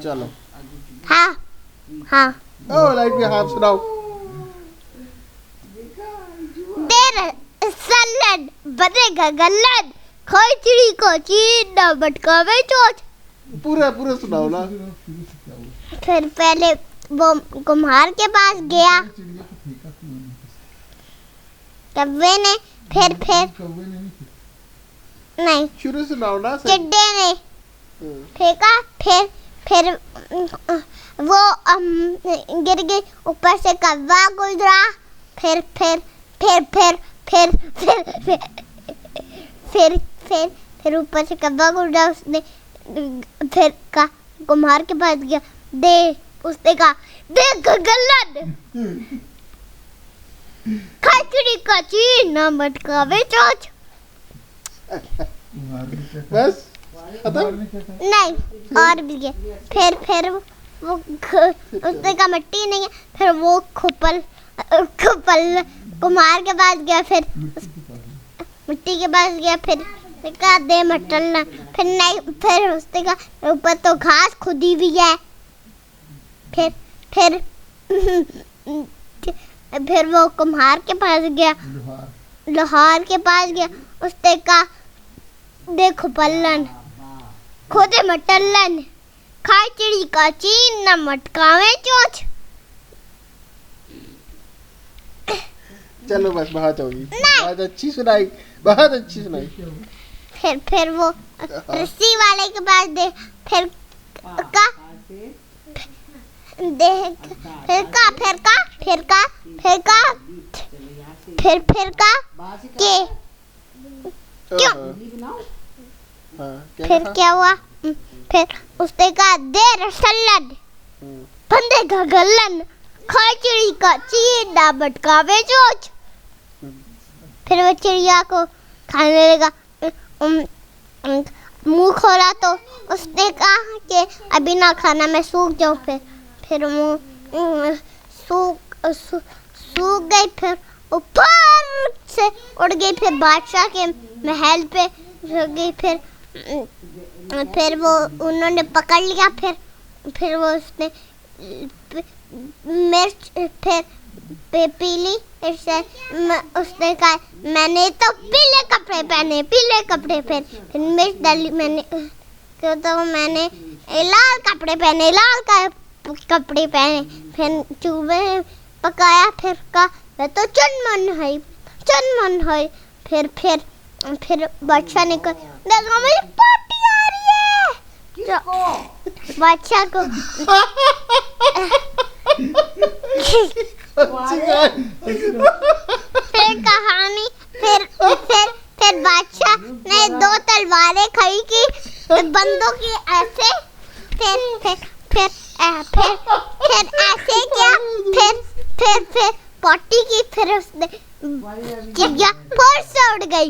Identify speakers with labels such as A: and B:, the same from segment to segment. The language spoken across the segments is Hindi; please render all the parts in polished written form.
A: चलो
B: हाँ हाँ
A: ओ लाइट भी हाँ सुनाओ।
B: देर सलन बनेगा गलन, खोई चिड़ी को चीन न भटकावे चोच।
A: पूरा पूरा सुनाओ ना।
B: फिर पहले वो कुम्हार के पास गया कव्वे ने, फिर नहीं
A: शुरू सुनाओ ना।
B: चिड्डे ने फेंका, फिर वो गिर गई, ऊपर से कौवा गुजरा, फिर ऊपर से कौवा गुजरा। उसने फिर कुम्हार के पास गया, दे, उसने कहा देख गलन, खचड़ी का चीन न भटकावे चोच।
A: बस खत्म?
B: नहीं और भी है। फिर वो उसने कहा मिट्टी नहीं है, फिर वो खुपल कुम्हार के पास गया, फिर मिट्टी के पास गया, फिर कहा दे मटलना, फिर नहीं, फिर उसने कहा ऊपर तो घास खुदी हुई है। फिर वो कुम्हार के पास गया, लोहार के पास गया, उसने कहा देखो पल्लन खोदे मटलन, खाए चिड़ी का चीन न मटकावे चोच।
A: चलो बस बहुत होगी, बहुत अच्छी सुनाई, बहुत अच्छी सुनाई।
B: फिर वो रस्सी वाले के पास दे, फिर का के क्यों? फिर क्या हुआ? फिर उसने कहा दे रसलन बंदे का गलन, खाए चिड़ी का चीन ना भटकावे चोच। फिर वो चिड़िया को खाने लगा, मुंह खोला तो उसने कहा कि अभी ना खाना, मैं सूख जाऊं। फिर मुंह सूख गई, फिर ऊपर से उड़ गई, फिर बादशाह के महल पे गई। फिर वो उन्होंने पकड़ लिया, फिर वो उसने मिर्च फिर पीली, उसने कहा मैंने तो पीले कपड़े पहने, फिर मिर्च डाली, मैंने लाल कपड़े पहने, फिर चूल्हे में पकाया, फिर कहा मैं तो चुनमुन है। फिर बादशाह ने कहा देखो मेरी पार्टी आ रही है। बादशाह को फिर कहानी फिर बादशाह ने 2 तलवारें खड़ी की, बंदों की ऐसे, फिर ऐसे किया, फिर पॉटी की, फिर उसने चिड़िया फिर से उड़ गई।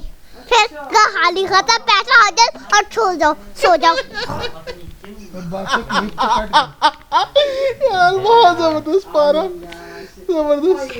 B: फिर कहानी खत्म, पैसा आ जाए और सो जाओ।
A: यार बहुत जबरदस्त पारा, जबरदस्त।